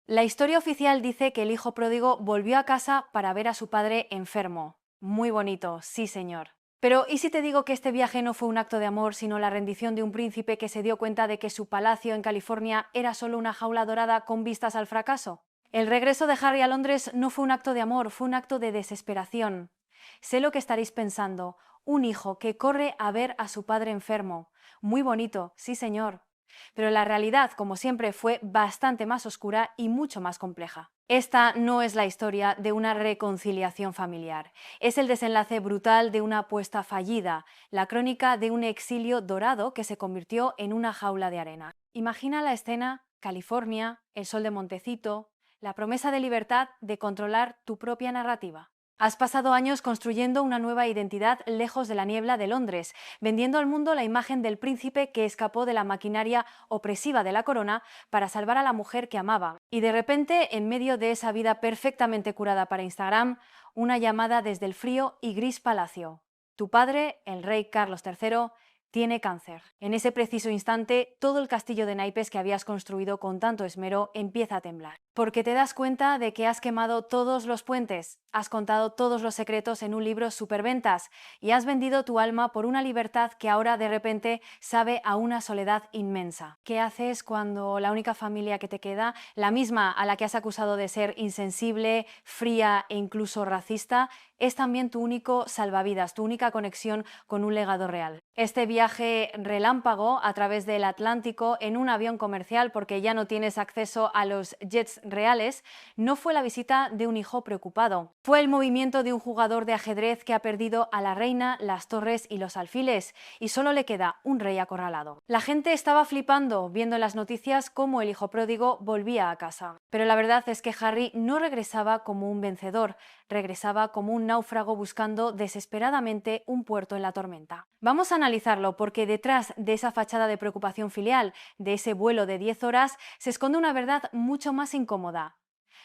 La historia oficial dice que el hijo pródigo volvió a casa para ver a su padre enfermo. Muy bonito, sí señor. Pero ¿y si te digo que este viaje no fue un acto de amor, sino la rendición de un príncipe que se dio cuenta de que su palacio en California era solo una jaula dorada con vistas al fracaso? El regreso de Harry a Londres no fue un acto de amor, fue un acto de desesperación. Sé lo que estaréis pensando, un hijo que corre a ver a su padre enfermo. Muy bonito, sí señor. Pero la realidad, como siempre, fue bastante más oscura y mucho más compleja. Esta no es la historia de una reconciliación familiar, es el desenlace brutal de una apuesta fallida, la crónica de un exilio dorado que se convirtió en una jaula de arena. Imagina la escena: California, el sol de Montecito, la promesa de libertad, de controlar tu propia narrativa. Has pasado años construyendo una nueva identidad lejos de la niebla de Londres, vendiendo al mundo la imagen del príncipe que escapó de la maquinaria opresiva de la corona para salvar a la mujer que amaba. Y de repente, en medio de esa vida perfectamente curada para Instagram, una llamada desde el frío y gris palacio. Tu padre, el rey Carlos III, tiene cáncer. En ese preciso instante, todo el castillo de naipes que habías construido con tanto esmero empieza a temblar. Porque te das cuenta de que has quemado todos los puentes, has contado todos los secretos en un libro superventas y has vendido tu alma por una libertad que ahora de repente sabe a una soledad inmensa. ¿Qué haces cuando la única familia que te queda, la misma a la que has acusado de ser insensible, fría e incluso racista, es también tu único salvavidas, tu única conexión con un legado real? Este viaje relámpago a través del Atlántico en un avión comercial, porque ya no tienes acceso a los jets reales, no fue la visita de un hijo preocupado. Fue el movimiento de un jugador de ajedrez que ha perdido a la reina, las torres y los alfiles, y solo le queda un rey acorralado. La gente estaba flipando viendo en las noticias cómo el hijo pródigo volvía a casa. Pero la verdad es que Harry no regresaba como un vencedor, regresaba como un náufrago buscando desesperadamente un puerto en la tormenta. Vamos a analizarlo, porque detrás de esa fachada de preocupación filial, de ese vuelo de 10 horas, se esconde una verdad mucho más incómoda.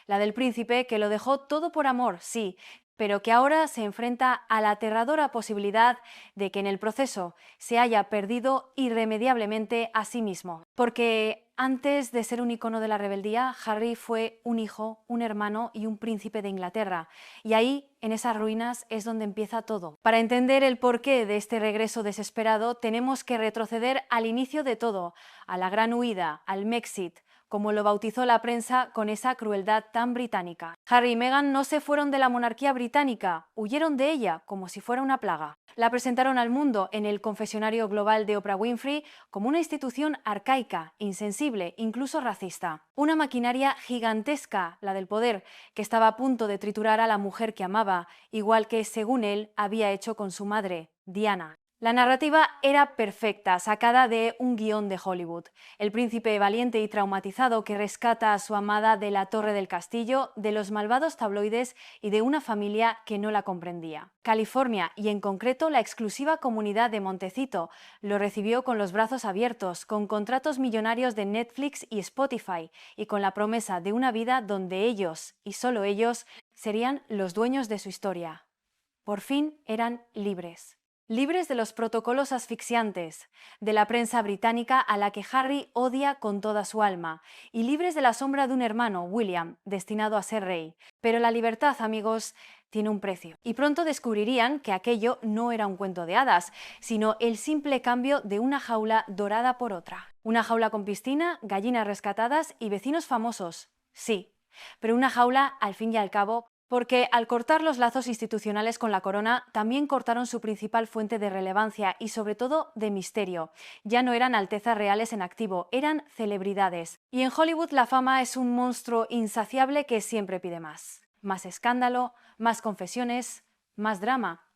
La del príncipe que lo dejó todo por amor, sí, pero que ahora se enfrenta a la aterradora posibilidad de que en el proceso se haya perdido irremediablemente a sí mismo. Porque antes de ser un icono de la rebeldía, Harry fue un hijo, un hermano y un príncipe de Inglaterra. Y ahí, en esas ruinas, es donde empieza todo. Para entender el porqué de este regreso desesperado, tenemos que retroceder al inicio de todo, a la gran huida, al Mexit, como lo bautizó la prensa con esa crueldad tan británica. Harry y Meghan no se fueron de la monarquía británica, huyeron de ella como si fuera una plaga. La presentaron al mundo en el confesionario global de Oprah Winfrey como una institución arcaica, insensible, incluso racista. Una maquinaria gigantesca, la del poder, que estaba a punto de triturar a la mujer que amaba, igual que, según él, había hecho con su madre, Diana. La narrativa era perfecta, sacada de un guión de Hollywood. El príncipe valiente y traumatizado que rescata a su amada de la torre del castillo, de los malvados tabloides y de una familia que no la comprendía. California, y en concreto la exclusiva comunidad de Montecito, lo recibió con los brazos abiertos, con contratos millonarios de Netflix y Spotify, y con la promesa de una vida donde ellos, y solo ellos, serían los dueños de su historia. Por fin eran libres. Libres de los protocolos asfixiantes, de la prensa británica a la que Harry odia con toda su alma, y libres de la sombra de un hermano, William, destinado a ser rey. Pero la libertad, amigos, tiene un precio. Y pronto descubrirían que aquello no era un cuento de hadas, sino el simple cambio de una jaula dorada por otra. Una jaula con piscina, gallinas rescatadas y vecinos famosos. Sí, pero una jaula, al fin y al cabo, porque al cortar los lazos institucionales con la corona, también cortaron su principal fuente de relevancia y sobre todo de misterio. Ya no eran altezas reales en activo, eran celebridades. Y en Hollywood la fama es un monstruo insaciable que siempre pide más. Más escándalo, más confesiones, más drama.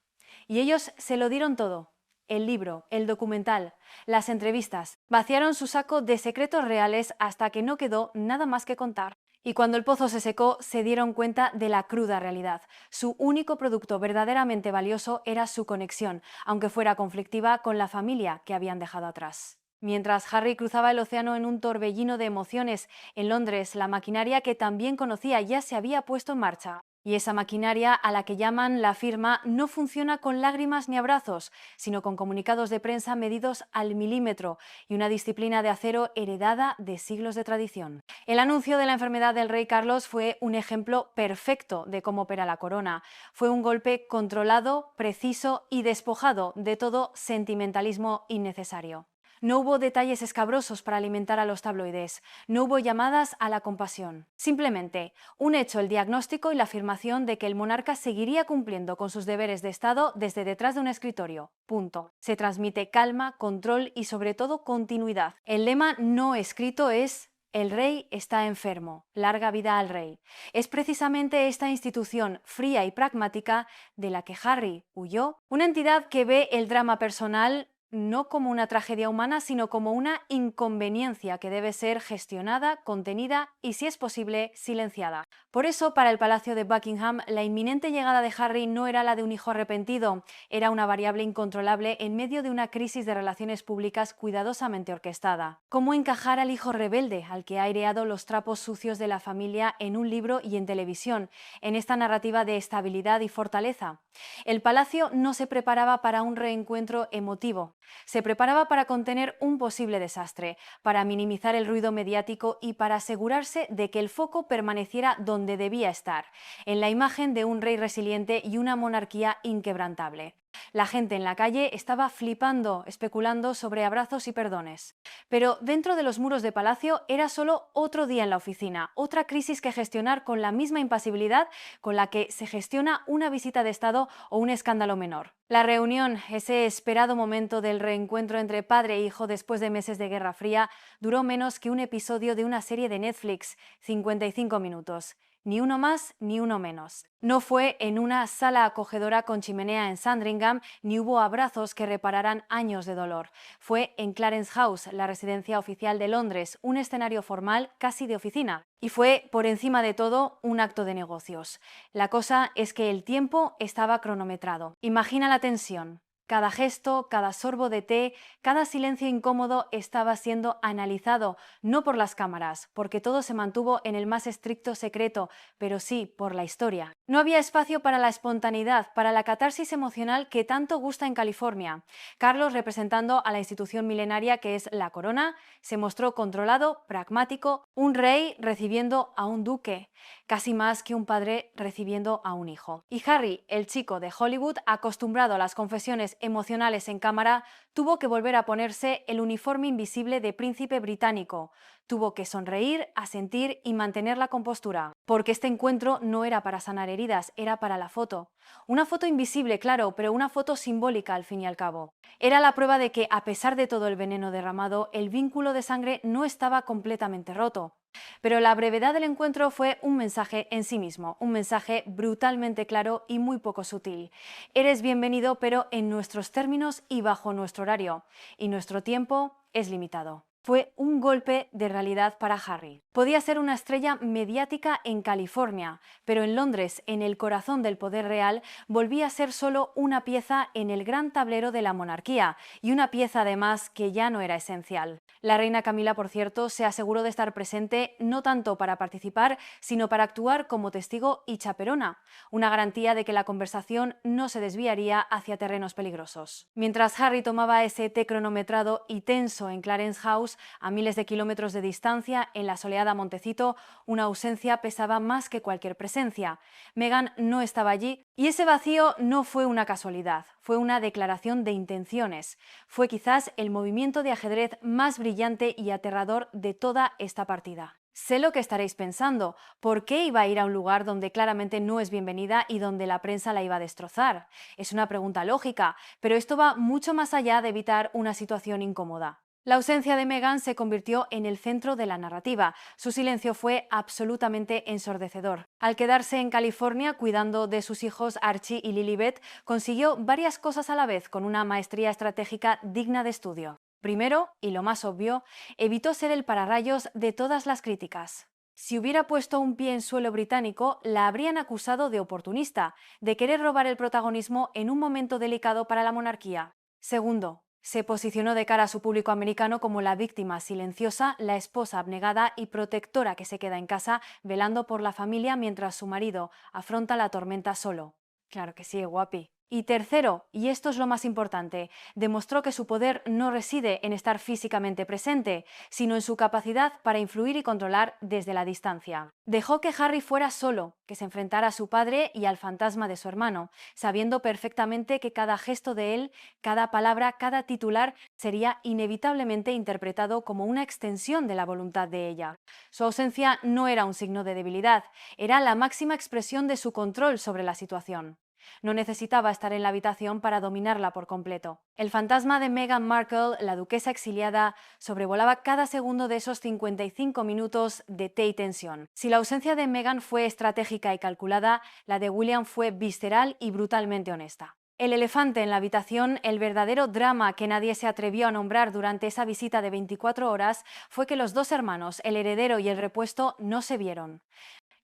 Y ellos se lo dieron todo. El libro, el documental, las entrevistas, vaciaron su saco de secretos reales hasta que no quedó nada más que contar. Y cuando el pozo se secó, se dieron cuenta de la cruda realidad. Su único producto verdaderamente valioso era su conexión, aunque fuera conflictiva, con la familia que habían dejado atrás. Mientras Harry cruzaba el océano en un torbellino de emociones, en Londres la maquinaria que también conocía ya se había puesto en marcha. Y esa maquinaria, a la que llaman la firma, no funciona con lágrimas ni abrazos, sino con comunicados de prensa medidos al milímetro y una disciplina de acero heredada de siglos de tradición. El anuncio de la enfermedad del rey Carlos fue un ejemplo perfecto de cómo opera la corona. Fue un golpe controlado, preciso y despojado de todo sentimentalismo innecesario. No hubo detalles escabrosos para alimentar a los tabloides, no hubo llamadas a la compasión. Simplemente, un hecho, el diagnóstico y la afirmación de que el monarca seguiría cumpliendo con sus deberes de Estado desde detrás de un escritorio. Punto. Se transmite calma, control y sobre todo continuidad. El lema no escrito es: el rey está enfermo, larga vida al rey. Es precisamente esta institución fría y pragmática de la que Harry huyó, una entidad que ve el drama personal no como una tragedia humana, sino como una inconveniencia que debe ser gestionada, contenida y, si es posible, silenciada. Por eso, para el Palacio de Buckingham, la inminente llegada de Harry no era la de un hijo arrepentido, era una variable incontrolable en medio de una crisis de relaciones públicas cuidadosamente orquestada. ¿Cómo encajar al hijo rebelde, al que ha aireado los trapos sucios de la familia en un libro y en televisión, en esta narrativa de estabilidad y fortaleza? El palacio no se preparaba para un reencuentro emotivo. Se preparaba para contener un posible desastre, para minimizar el ruido mediático y para asegurarse de que el foco permaneciera donde debía estar, en la imagen de un rey resiliente y una monarquía inquebrantable. La gente en la calle estaba flipando, especulando sobre abrazos y perdones. Pero dentro de los muros de palacio era solo otro día en la oficina, otra crisis que gestionar con la misma impasibilidad con la que se gestiona una visita de Estado o un escándalo menor. La reunión, ese esperado momento del reencuentro entre padre e hijo después de meses de Guerra Fría, duró menos que un episodio de una serie de Netflix, 55 minutos. Ni uno más ni uno menos. No fue en una sala acogedora con chimenea en Sandringham, ni hubo abrazos que repararan años de dolor. Fue en Clarence House, la residencia oficial de Londres, un escenario formal casi de oficina. Y fue, por encima de todo, un acto de negocios. La cosa es que el tiempo estaba cronometrado. Imagina la tensión. Cada gesto, cada sorbo de té, cada silencio incómodo estaba siendo analizado, no por las cámaras, porque todo se mantuvo en el más estricto secreto, pero sí por la historia. No había espacio para la espontaneidad, para la catarsis emocional que tanto gusta en California. Carlos, representando a la institución milenaria que es la corona, se mostró controlado, pragmático, un rey recibiendo a un duque, casi más que un padre recibiendo a un hijo. Y Harry, el chico de Hollywood, acostumbrado a las confesiones emocionales en cámara, tuvo que volver a ponerse el uniforme invisible de príncipe británico. Tuvo que sonreír, asentir y mantener la compostura, porque este encuentro no era para sanar heridas, era para la foto. Una foto invisible, claro, pero una foto simbólica al fin y al cabo. Era la prueba de que, a pesar de todo el veneno derramado, el vínculo de sangre no estaba completamente roto. Pero la brevedad del encuentro fue un mensaje en sí mismo, un mensaje brutalmente claro y muy poco sutil. Eres bienvenido, pero en nuestros términos y bajo nuestro horario, y nuestro tiempo es limitado. Fue un golpe de realidad para Harry. Podía ser una estrella mediática en California, pero en Londres, en el corazón del poder real, volvía a ser solo una pieza en el gran tablero de la monarquía, y una pieza además que ya no era esencial. La reina Camila, por cierto, se aseguró de estar presente no tanto para participar, sino para actuar como testigo y chaperona, una garantía de que la conversación no se desviaría hacia terrenos peligrosos. Mientras Harry tomaba ese té cronometrado y tenso en Clarence House, a miles de kilómetros de distancia, en la soleada Montecito, una ausencia pesaba más que cualquier presencia. Meghan no estaba allí y ese vacío no fue una casualidad, fue una declaración de intenciones. Fue quizás el movimiento de ajedrez más brillante y aterrador de toda esta partida. Sé lo que estaréis pensando. ¿Por qué iba a ir a un lugar donde claramente no es bienvenida y donde la prensa la iba a destrozar? Es una pregunta lógica, pero esto va mucho más allá de evitar una situación incómoda. La ausencia de Meghan se convirtió en el centro de la narrativa. Su silencio fue absolutamente ensordecedor. Al quedarse en California cuidando de sus hijos Archie y Lilibet, consiguió varias cosas a la vez con una maestría estratégica digna de estudio. Primero, y lo más obvio, evitó ser el pararrayos de todas las críticas. Si hubiera puesto un pie en suelo británico, la habrían acusado de oportunista, de querer robar el protagonismo en un momento delicado para la monarquía. Segundo, Se posicionó de cara a su público americano como la víctima silenciosa, la esposa abnegada y protectora que se queda en casa velando por la familia mientras su marido afronta la tormenta solo. Claro que sí, guapi. Y tercero, y esto es lo más importante, demostró que su poder no reside en estar físicamente presente, sino en su capacidad para influir y controlar desde la distancia. Dejó que Harry fuera solo, que se enfrentara a su padre y al fantasma de su hermano, sabiendo perfectamente que cada gesto de él, cada palabra, cada titular sería inevitablemente interpretado como una extensión de la voluntad de ella. Su ausencia no era un signo de debilidad, era la máxima expresión de su control sobre la situación. No necesitaba estar en la habitación para dominarla por completo. El fantasma de Meghan Markle, la duquesa exiliada, sobrevolaba cada segundo de esos 55 minutos de té y tensión. Si la ausencia de Meghan fue estratégica y calculada, la de William fue visceral y brutalmente honesta. El elefante en la habitación, el verdadero drama que nadie se atrevió a nombrar durante esa visita de 24 horas, fue que los dos hermanos, el heredero y el repuesto, no se vieron.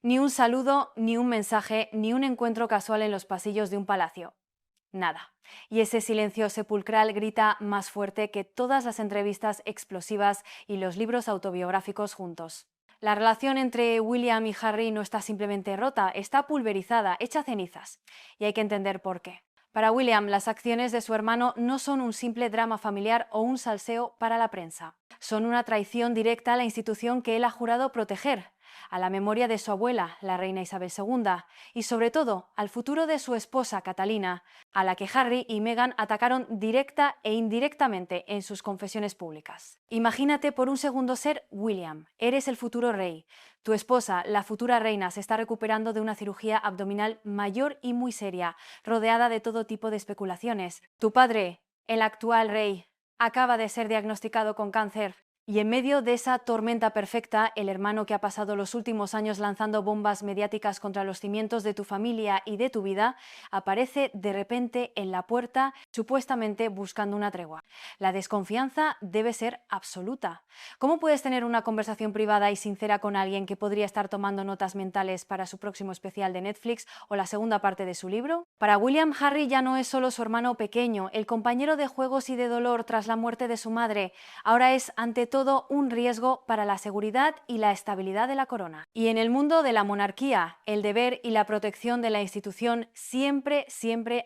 Ni un saludo, ni un mensaje, ni un encuentro casual en los pasillos de un palacio. Nada. Y ese silencio sepulcral grita más fuerte que todas las entrevistas explosivas y los libros autobiográficos juntos. La relación entre William y Harry no está simplemente rota, está pulverizada, hecha cenizas. Y hay que entender por qué. Para William, las acciones de su hermano no son un simple drama familiar o un salseo para la prensa. Son una traición directa a la institución que él ha jurado proteger, a la memoria de su abuela, la reina Isabel II, y sobre todo al futuro de su esposa Catalina, a la que Harry y Meghan atacaron directa e indirectamente en sus confesiones públicas. Imagínate por un segundo ser William, eres el futuro rey. Tu esposa, la futura reina, se está recuperando de una cirugía abdominal mayor y muy seria, rodeada de todo tipo de especulaciones. Tu padre, el actual rey, acaba de ser diagnosticado con cáncer. Y en medio de esa tormenta perfecta, el hermano que ha pasado los últimos años lanzando bombas mediáticas contra los cimientos de tu familia y de tu vida, aparece de repente en la puerta, supuestamente buscando una tregua. La desconfianza debe ser absoluta. ¿Cómo puedes tener una conversación privada y sincera con alguien que podría estar tomando notas mentales para su próximo especial de Netflix o la segunda parte de su libro? Para William, Harry ya no es solo su hermano pequeño, el compañero de juegos y de dolor tras la muerte de su madre. Ahora es, ante todo, un riesgo para la seguridad y la estabilidad de la corona. Y en el mundo de la monarquía, el deber y la protección de la institución siempre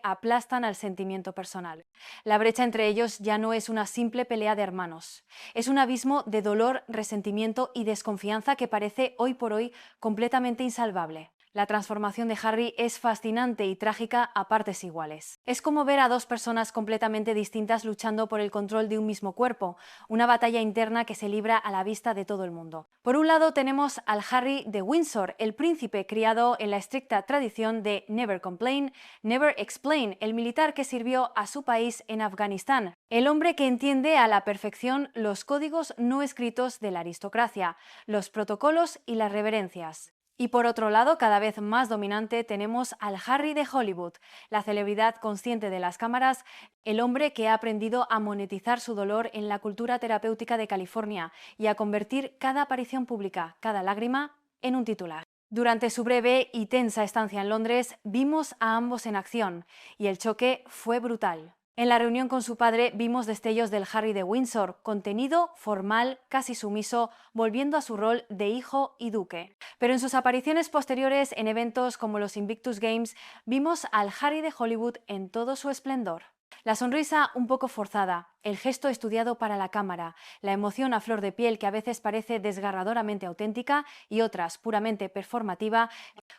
aplastan al sentimiento personal. La brecha entre ellos ya no es una simple pelea de hermanos. Es un abismo de dolor, resentimiento y desconfianza que parece hoy por hoy completamente insalvable. La transformación de Harry es fascinante y trágica a partes iguales. Es como ver a dos personas completamente distintas luchando por el control de un mismo cuerpo, una batalla interna que se libra a la vista de todo el mundo. Por un lado tenemos al Harry de Windsor, el príncipe criado en la estricta tradición de Never Complain, Never Explain, el militar que sirvió a su país en Afganistán, el hombre que entiende a la perfección los códigos no escritos de la aristocracia, los protocolos y las reverencias. Y por otro lado, cada vez más dominante, tenemos al Harry de Hollywood, la celebridad consciente de las cámaras, el hombre que ha aprendido a monetizar su dolor en la cultura terapéutica de California y a convertir cada aparición pública, cada lágrima, en un titular. Durante su breve y tensa estancia en Londres, vimos a ambos en acción, y el choque fue brutal. En la reunión con su padre vimos destellos del Harry de Windsor, contenido, formal, casi sumiso, volviendo a su rol de hijo y duque. Pero en sus apariciones posteriores en eventos como los Invictus Games, vimos al Harry de Hollywood en todo su esplendor. La sonrisa un poco forzada, el gesto estudiado para la cámara, la emoción a flor de piel que a veces parece desgarradoramente auténtica y otras puramente performativa,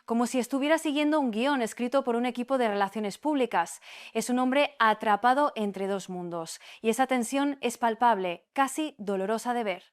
como si estuviera siguiendo un guión escrito por un equipo de relaciones públicas. Es un hombre atrapado entre dos mundos, y esa tensión es palpable, casi dolorosa de ver.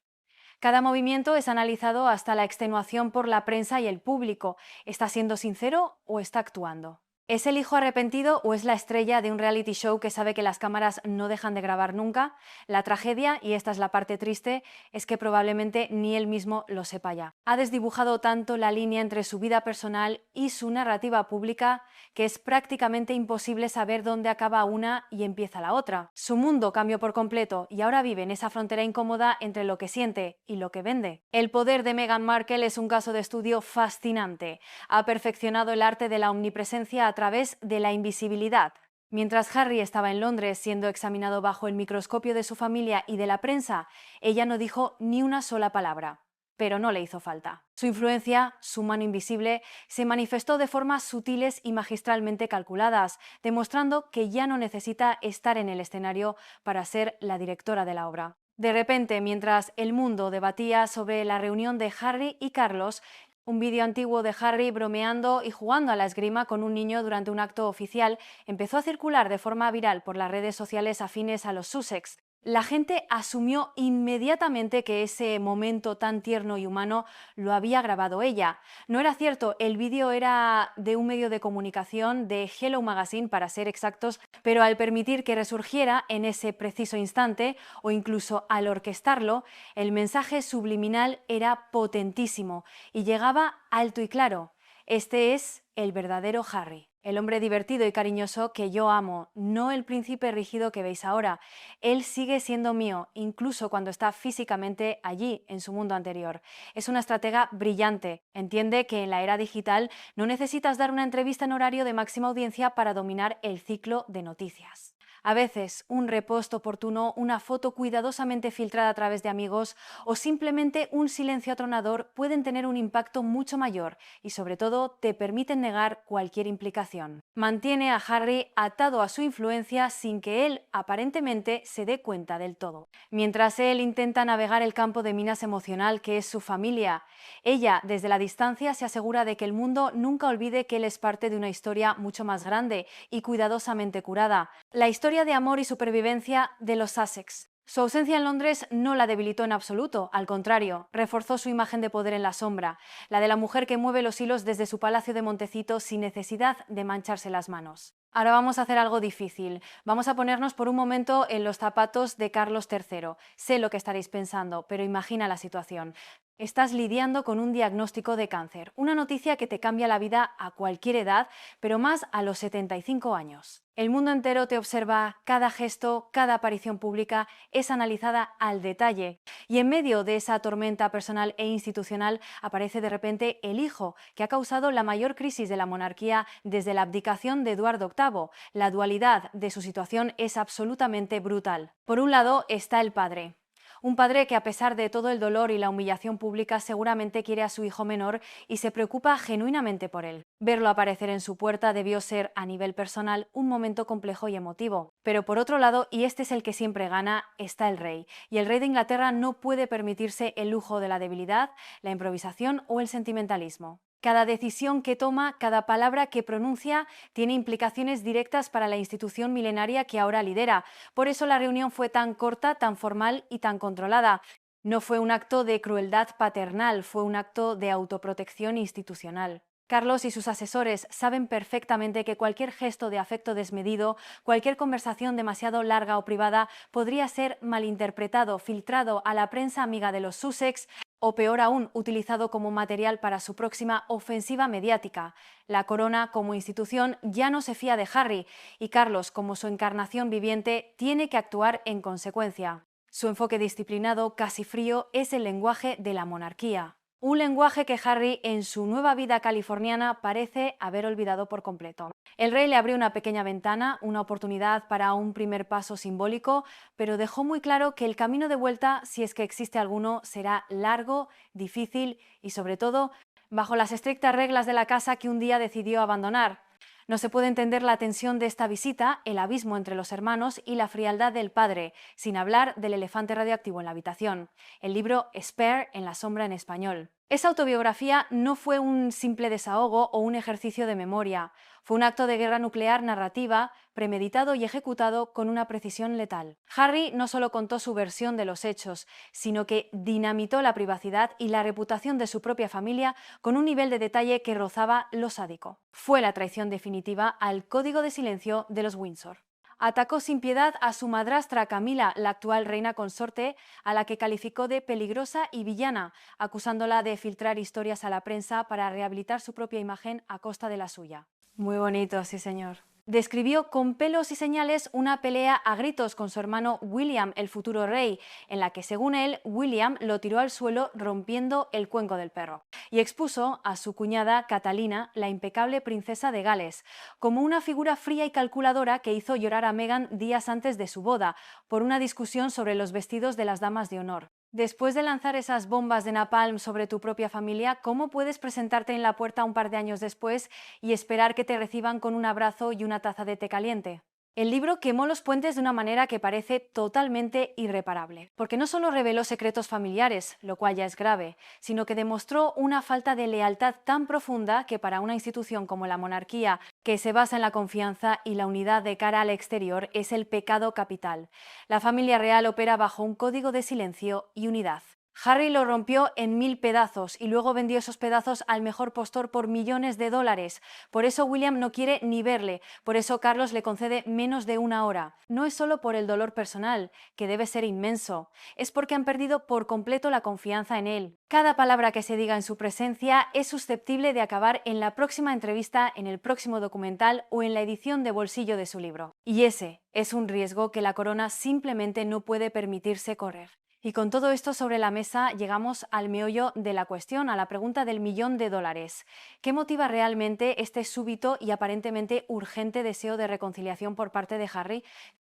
Cada movimiento es analizado hasta la extenuación por la prensa y el público. ¿Está siendo sincero o está actuando? ¿Es el hijo arrepentido o es la estrella de un reality show que sabe que las cámaras no dejan de grabar nunca? La tragedia, y esta es la parte triste, es que probablemente ni él mismo lo sepa ya. Ha desdibujado tanto la línea entre su vida personal y su narrativa pública que es prácticamente imposible saber dónde acaba una y empieza la otra. Su mundo cambió por completo y ahora vive en esa frontera incómoda entre lo que siente y lo que vende. El poder de Meghan Markle es un caso de estudio fascinante. Ha perfeccionado el arte de la omnipresencia a través de la invisibilidad. Mientras Harry estaba en Londres siendo examinado bajo el microscopio de su familia y de la prensa, ella no dijo ni una sola palabra. Pero no le hizo falta. Su influencia, su mano invisible, se manifestó de formas sutiles y magistralmente calculadas, demostrando que ya no necesita estar en el escenario para ser la directora de la obra. De repente, mientras el mundo debatía sobre la reunión de Harry y Carlos, un vídeo antiguo de Harry bromeando y jugando a la esgrima con un niño durante un acto oficial empezó a circular de forma viral por las redes sociales afines a los Sussex. La gente asumió inmediatamente que ese momento tan tierno y humano lo había grabado ella. No era cierto, el vídeo era de un medio de comunicación, de Hello Magazine para ser exactos, pero al permitir que resurgiera en ese preciso instante, o incluso al orquestarlo, el mensaje subliminal era potentísimo y llegaba alto y claro. Este es el verdadero Harry. El hombre divertido y cariñoso que yo amo, no el príncipe rígido que veis ahora. Él sigue siendo mío, incluso cuando está físicamente allí, en su mundo anterior. Es una estratega brillante. Entiende que en la era digital no necesitas dar una entrevista en horario de máxima audiencia para dominar el ciclo de noticias. A veces, un repost oportuno, una foto cuidadosamente filtrada a través de amigos o simplemente un silencio atronador pueden tener un impacto mucho mayor y, sobre todo, te permiten negar cualquier implicación. Mantiene a Harry atado a su influencia sin que él, aparentemente, se dé cuenta del todo. Mientras él intenta navegar el campo de minas emocional que es su familia, ella, desde la distancia, se asegura de que el mundo nunca olvide que él es parte de una historia mucho más grande y cuidadosamente curada. La historia de amor y supervivencia de los Sussex. Su ausencia en Londres no la debilitó en absoluto, al contrario, reforzó su imagen de poder en la sombra, la de la mujer que mueve los hilos desde su palacio de Montecito sin necesidad de mancharse las manos. Ahora vamos a hacer algo difícil. Vamos a ponernos por un momento en los zapatos de Carlos III. Sé lo que estaréis pensando, pero imagina la situación. Estás lidiando con un diagnóstico de cáncer, una noticia que te cambia la vida a cualquier edad, pero más a los 75 años. El mundo entero te observa, cada gesto, cada aparición pública es analizada al detalle. Y en medio de esa tormenta personal e institucional aparece de repente el hijo, que ha causado la mayor crisis de la monarquía desde la abdicación de Eduardo VIII. La dualidad de su situación es absolutamente brutal. Por un lado está el padre. Un padre que, a pesar de todo el dolor y la humillación pública, seguramente quiere a su hijo menor y se preocupa genuinamente por él. Verlo aparecer en su puerta debió ser, a nivel personal, un momento complejo y emotivo. Pero por otro lado, y este es el que siempre gana, está el rey. Y el rey de Inglaterra no puede permitirse el lujo de la debilidad, la improvisación o el sentimentalismo. Cada decisión que toma, cada palabra que pronuncia, tiene implicaciones directas para la institución milenaria que ahora lidera. Por eso la reunión fue tan corta, tan formal y tan controlada. No fue un acto de crueldad paternal, fue un acto de autoprotección institucional. Carlos y sus asesores saben perfectamente que cualquier gesto de afecto desmedido, cualquier conversación demasiado larga o privada podría ser malinterpretado, filtrado a la prensa amiga de los Sussex o, peor aún, utilizado como material para su próxima ofensiva mediática. La corona, como institución, ya no se fía de Harry y Carlos, como su encarnación viviente, tiene que actuar en consecuencia. Su enfoque disciplinado, casi frío, es el lenguaje de la monarquía. Un lenguaje que Harry, en su nueva vida californiana, parece haber olvidado por completo. El rey le abrió una pequeña ventana, una oportunidad para un primer paso simbólico, pero dejó muy claro que el camino de vuelta, si es que existe alguno, será largo, difícil y, sobre todo, bajo las estrictas reglas de la casa que un día decidió abandonar. No se puede entender la tensión de esta visita, el abismo entre los hermanos y la frialdad del padre, sin hablar del elefante radioactivo en la habitación. El libro Spare en la sombra en español. Esa autobiografía no fue un simple desahogo o un ejercicio de memoria. Fue un acto de guerra nuclear narrativa, premeditado y ejecutado con una precisión letal. Harry no solo contó su versión de los hechos, sino que dinamitó la privacidad y la reputación de su propia familia con un nivel de detalle que rozaba lo sádico. Fue la traición definitiva al código de silencio de los Windsor. Atacó sin piedad a su madrastra Camila, la actual reina consorte, a la que calificó de peligrosa y villana, acusándola de filtrar historias a la prensa para rehabilitar su propia imagen a costa de la suya. Muy bonito, sí señor. Describió con pelos y señales una pelea a gritos con su hermano William, el futuro rey, en la que, según él, William lo tiró al suelo rompiendo el cuenco del perro. Y expuso a su cuñada Catalina, la impecable princesa de Gales, como una figura fría y calculadora que hizo llorar a Meghan días antes de su boda, por una discusión sobre los vestidos de las damas de honor. Después de lanzar esas bombas de napalm sobre tu propia familia, ¿cómo puedes presentarte en la puerta un par de años después y esperar que te reciban con un abrazo y una taza de té caliente? El libro quemó los puentes de una manera que parece totalmente irreparable, porque no solo reveló secretos familiares, lo cual ya es grave, sino que demostró una falta de lealtad tan profunda que para una institución como la monarquía, que se basa en la confianza y la unidad de cara al exterior, es el pecado capital. La familia real opera bajo un código de silencio y unidad. Harry lo rompió en 1000 pedazos y luego vendió esos pedazos al mejor postor por millones de dólares. Por eso William no quiere ni verle, por eso Carlos le concede menos de una hora. No es solo por el dolor personal, que debe ser inmenso, es porque han perdido por completo la confianza en él. Cada palabra que se diga en su presencia es susceptible de acabar en la próxima entrevista, en el próximo documental o en la edición de bolsillo de su libro. Y ese es un riesgo que la corona simplemente no puede permitirse correr. Y con todo esto sobre la mesa llegamos al meollo de la cuestión, a la pregunta del $1.000.000. ¿Qué motiva realmente este súbito y aparentemente urgente deseo de reconciliación por parte de Harry?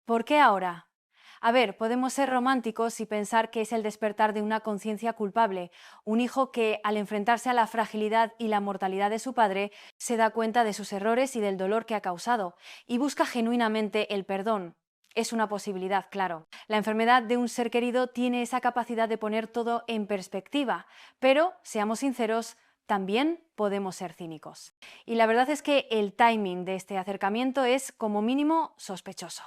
¿Por qué ahora? A ver, podemos ser románticos y pensar que es el despertar de una conciencia culpable, un hijo que, al enfrentarse a la fragilidad y la mortalidad de su padre, se da cuenta de sus errores y del dolor que ha causado, y busca genuinamente el perdón. Es una posibilidad, claro. La enfermedad de un ser querido tiene esa capacidad de poner todo en perspectiva, pero, seamos sinceros, también podemos ser cínicos. Y la verdad es que el timing de este acercamiento es, como mínimo, sospechoso.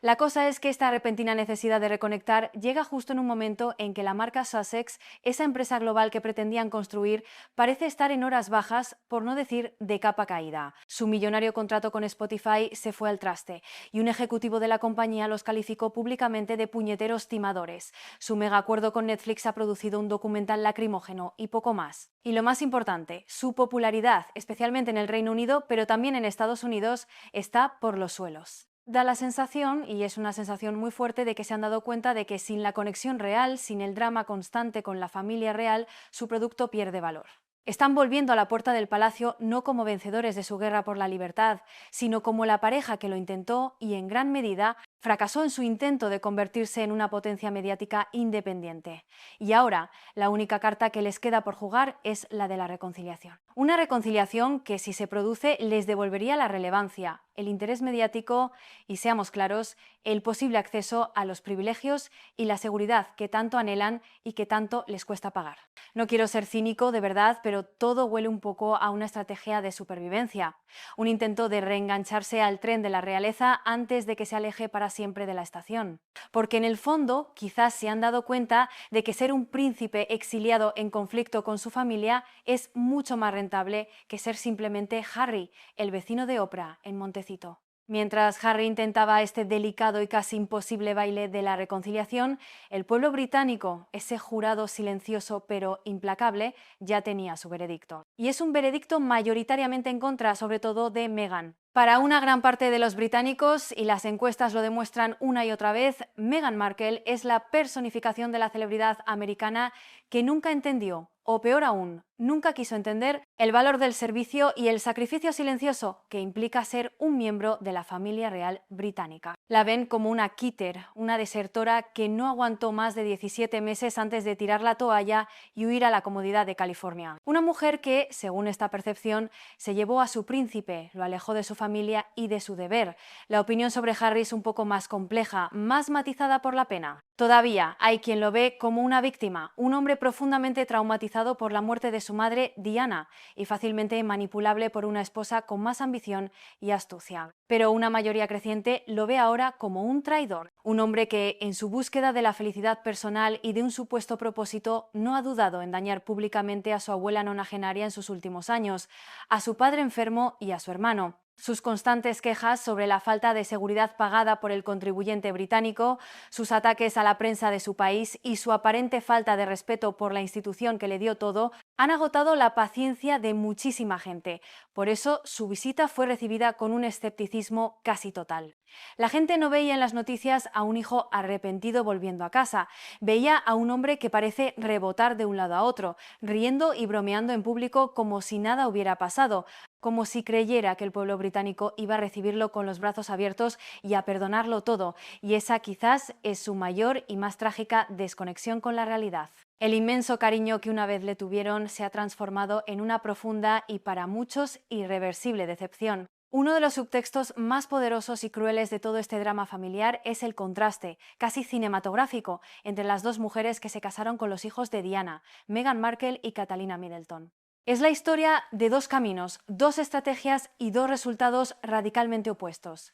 La cosa es que esta repentina necesidad de reconectar llega justo en un momento en que la marca Sussex, esa empresa global que pretendían construir, parece estar en horas bajas, por no decir de capa caída. Su millonario contrato con Spotify se fue al traste y un ejecutivo de la compañía los calificó públicamente de puñeteros timadores. Su mega acuerdo con Netflix ha producido un documental lacrimógeno y poco más. Y lo más importante, su popularidad, especialmente en el Reino Unido, pero también en Estados Unidos, está por los suelos. Da la sensación, y es una sensación muy fuerte, de que se han dado cuenta de que sin la conexión real, sin el drama constante con la familia real, su producto pierde valor. Están volviendo a la puerta del palacio no como vencedores de su guerra por la libertad, sino como la pareja que lo intentó y, en gran medida, fracasó en su intento de convertirse en una potencia mediática independiente. Y ahora, la única carta que les queda por jugar es la de la reconciliación. Una reconciliación que, si se produce, les devolvería la relevancia, el interés mediático y, seamos claros, el posible acceso a los privilegios y la seguridad que tanto anhelan y que tanto les cuesta pagar. No quiero ser cínico, de verdad, pero todo huele un poco a una estrategia de supervivencia, un intento de reengancharse al tren de la realeza antes de que se aleje para siempre de la estación. Porque en el fondo quizás se han dado cuenta de que ser un príncipe exiliado en conflicto con su familia es mucho más rentable que ser simplemente Harry, el vecino de Oprah en Montecito. Mientras Harry intentaba este delicado y casi imposible baile de la reconciliación, el pueblo británico, ese jurado silencioso pero implacable, ya tenía su veredicto. Y es un veredicto mayoritariamente en contra, sobre todo de Meghan. Para una gran parte de los británicos, y las encuestas lo demuestran una y otra vez, Meghan Markle es la personificación de la celebridad americana que nunca entendió, o peor aún, nunca quiso entender el valor del servicio y el sacrificio silencioso que implica ser un miembro de la familia real británica. La ven como una quitter, una desertora que no aguantó más de 17 meses antes de tirar la toalla y huir a la comodidad de California. Una mujer que, según esta percepción, se llevó a su príncipe, lo alejó de su familia y de su deber. La opinión sobre Harry es un poco más compleja, más matizada por la pena. Todavía hay quien lo ve como una víctima, un hombre profundamente traumatizado por la muerte de su madre, Diana, y fácilmente manipulable por una esposa con más ambición y astucia. Pero una mayoría creciente lo ve ahora como un traidor, un hombre que, en su búsqueda de la felicidad personal y de un supuesto propósito, no ha dudado en dañar públicamente a su abuela nonagenaria en sus últimos años, a su padre enfermo y a su hermano. Sus constantes quejas sobre la falta de seguridad pagada por el contribuyente británico, sus ataques a la prensa de su país y su aparente falta de respeto por la institución que le dio todo Han agotado la paciencia de muchísima gente, por eso su visita fue recibida con un escepticismo casi total. La gente no veía en las noticias a un hijo arrepentido volviendo a casa, veía a un hombre que parece rebotar de un lado a otro, riendo y bromeando en público como si nada hubiera pasado, como si creyera que el pueblo británico iba a recibirlo con los brazos abiertos y a perdonarlo todo, y esa quizás es su mayor y más trágica desconexión con la realidad. El inmenso cariño que una vez le tuvieron se ha transformado en una profunda y para muchos irreversible decepción. Uno de los subtextos más poderosos y crueles de todo este drama familiar es el contraste, casi cinematográfico, entre las dos mujeres que se casaron con los hijos de Diana, Meghan Markle y Catalina Middleton. Es la historia de dos caminos, dos estrategias y dos resultados radicalmente opuestos.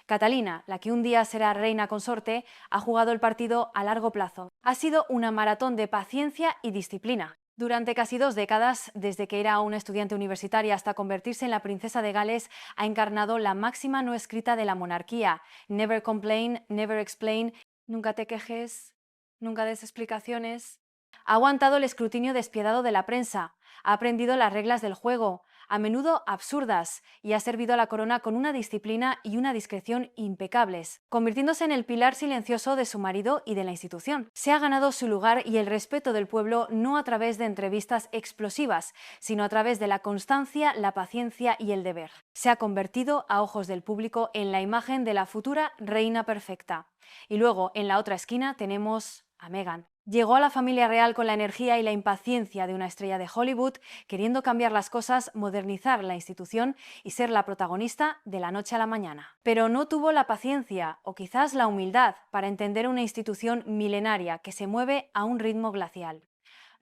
Catalina, la que un día será reina consorte, ha jugado el partido a largo plazo. Ha sido una maratón de paciencia y disciplina. Durante casi 2 décadas, desde que era una estudiante universitaria hasta convertirse en la princesa de Gales, ha encarnado la máxima no escrita de la monarquía: never complain, never explain, nunca te quejes, nunca des explicaciones. Ha aguantado el escrutinio despiadado de la prensa, ha aprendido las reglas del juego, a menudo absurdas, y ha servido a la corona con una disciplina y una discreción impecables, convirtiéndose en el pilar silencioso de su marido y de la institución. Se ha ganado su lugar y el respeto del pueblo no a través de entrevistas explosivas, sino a través de la constancia, la paciencia y el deber. Se ha convertido, a ojos del público, en la imagen de la futura reina perfecta. Y luego, en la otra esquina, tenemos a Meghan. Llegó a la familia real con la energía y la impaciencia de una estrella de Hollywood, queriendo cambiar las cosas, modernizar la institución y ser la protagonista de la noche a la mañana. Pero no tuvo la paciencia, o quizás la humildad, para entender una institución milenaria que se mueve a un ritmo glacial.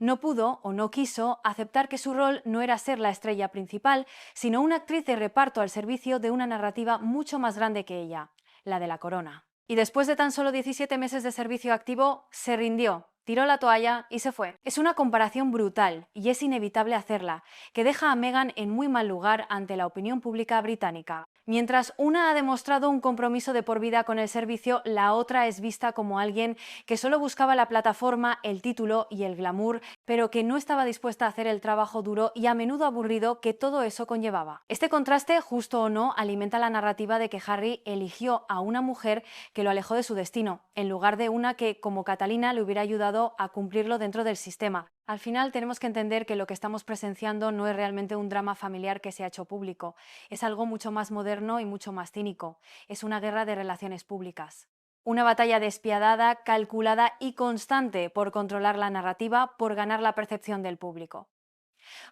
No pudo o no quiso aceptar que su rol no era ser la estrella principal, sino una actriz de reparto al servicio de una narrativa mucho más grande que ella, la de la corona. Y después de tan solo 17 meses de servicio activo, se rindió, tiró la toalla y se fue. Es una comparación brutal, y es inevitable hacerla, que deja a Meghan en muy mal lugar ante la opinión pública británica. Mientras una ha demostrado un compromiso de por vida con el servicio, la otra es vista como alguien que solo buscaba la plataforma, el título y el glamour, pero que no estaba dispuesta a hacer el trabajo duro y a menudo aburrido que todo eso conllevaba. Este contraste, justo o no, alimenta la narrativa de que Harry eligió a una mujer que lo alejó de su destino, en lugar de una que, como Catalina, le hubiera ayudado a cumplirlo dentro del sistema. Al final tenemos que entender que lo que estamos presenciando no es realmente un drama familiar que se ha hecho público, es algo mucho más moderno y mucho más cínico, es una guerra de relaciones públicas. Una batalla despiadada, calculada y constante por controlar la narrativa, por ganar la percepción del público.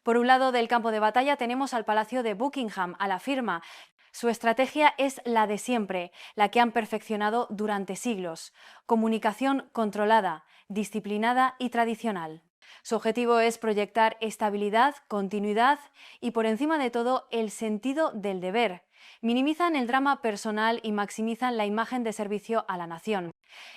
Por un lado del campo de batalla tenemos al Palacio de Buckingham, a la firma. Su estrategia es la de siempre, la que han perfeccionado durante siglos: comunicación controlada, disciplinada y tradicional. Su objetivo es proyectar estabilidad, continuidad y, por encima de todo, el sentido del deber. Minimizan el drama personal y maximizan la imagen de servicio a la nación.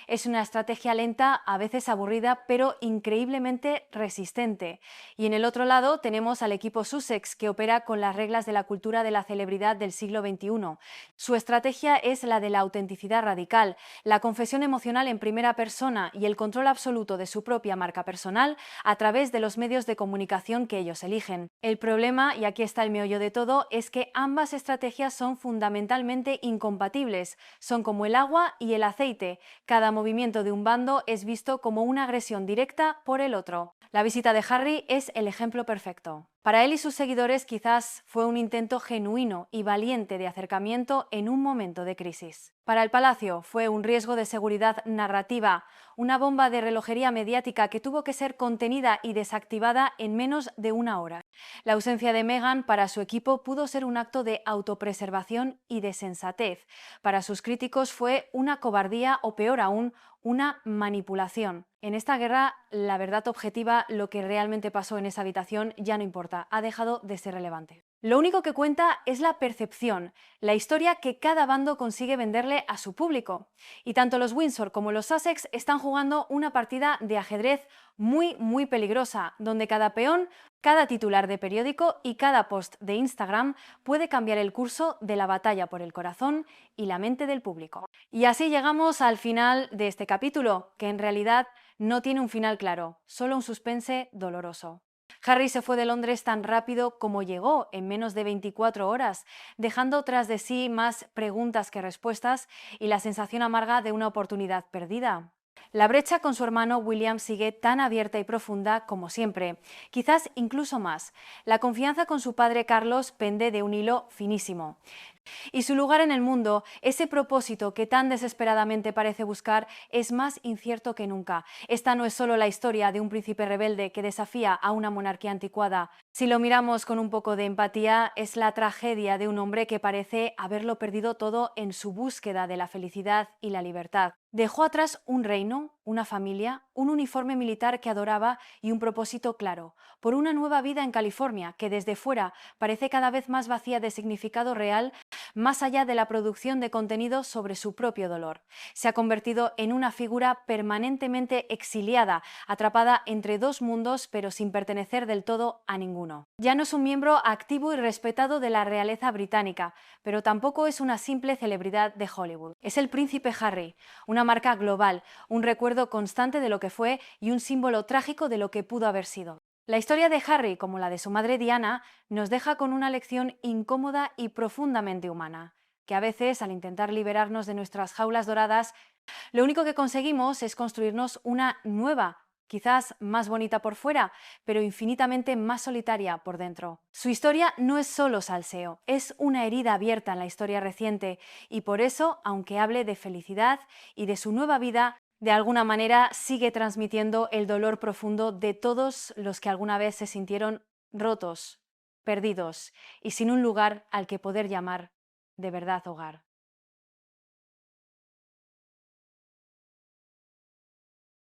Es una estrategia lenta, a veces aburrida, pero increíblemente resistente. Y en el otro lado tenemos al equipo Sussex, que opera con las reglas de la cultura de la celebridad del siglo XXI. Su estrategia es la de la autenticidad radical, la confesión emocional en primera persona y el control absoluto de su propia marca personal a través de los medios de comunicación que ellos eligen. El problema, y aquí está el meollo de todo, es que ambas estrategias son fundamentalmente incompatibles. Son como el agua y el aceite. Cada movimiento de un bando es visto como una agresión directa por el otro. La visita de Harry es el ejemplo perfecto. Para él y sus seguidores quizás fue un intento genuino y valiente de acercamiento en un momento de crisis. Para el Palacio fue un riesgo de seguridad narrativa, una bomba de relojería mediática que tuvo que ser contenida y desactivada en menos de una hora. La ausencia de Meghan para su equipo pudo ser un acto de autopreservación y de sensatez. Para sus críticos fue una cobardía o, peor aún, una manipulación. En esta guerra, la verdad objetiva, lo que realmente pasó en esa habitación, ya no importa, ha dejado de ser relevante. Lo único que cuenta es la percepción, la historia que cada bando consigue venderle a su público. Y tanto los Windsor como los Sussex están jugando una partida de ajedrez muy peligrosa, donde cada peón, cada titular de periódico y cada post de Instagram puede cambiar el curso de la batalla por el corazón y la mente del público. Y así llegamos al final de este capítulo, que en realidad no tiene un final claro, solo un suspense doloroso. Harry se fue de Londres tan rápido como llegó, en menos de 24 horas, dejando tras de sí más preguntas que respuestas y la sensación amarga de una oportunidad perdida. La brecha con su hermano William sigue tan abierta y profunda como siempre, quizás incluso más. La confianza con su padre Carlos pende de un hilo finísimo. Y su lugar en el mundo, ese propósito que tan desesperadamente parece buscar, es más incierto que nunca. Esta no es solo la historia de un príncipe rebelde que desafía a una monarquía anticuada. Si lo miramos con un poco de empatía, es la tragedia de un hombre que parece haberlo perdido todo en su búsqueda de la felicidad y la libertad. Dejó atrás un reino, una familia, un uniforme militar que adoraba y un propósito claro, por una nueva vida en California que desde fuera parece cada vez más vacía de significado real, más allá de la producción de contenido sobre su propio dolor. Se ha convertido en una figura permanentemente exiliada, atrapada entre dos mundos pero sin pertenecer del todo a ninguno. Ya no es un miembro activo y respetado de la realeza británica, pero tampoco es una simple celebridad de Hollywood. Es el príncipe Harry, una marca global, un recuerdo constante de lo que fue y un símbolo trágico de lo que pudo haber sido. La historia de Harry, como la de su madre Diana, nos deja con una lección incómoda y profundamente humana, que a veces, al intentar liberarnos de nuestras jaulas doradas, lo único que conseguimos es construirnos una nueva, quizás más bonita por fuera, pero infinitamente más solitaria por dentro. Su historia no es solo salseo, es una herida abierta en la historia reciente y por eso, aunque hable de felicidad y de su nueva vida, de alguna manera sigue transmitiendo el dolor profundo de todos los que alguna vez se sintieron rotos, perdidos y sin un lugar al que poder llamar de verdad hogar.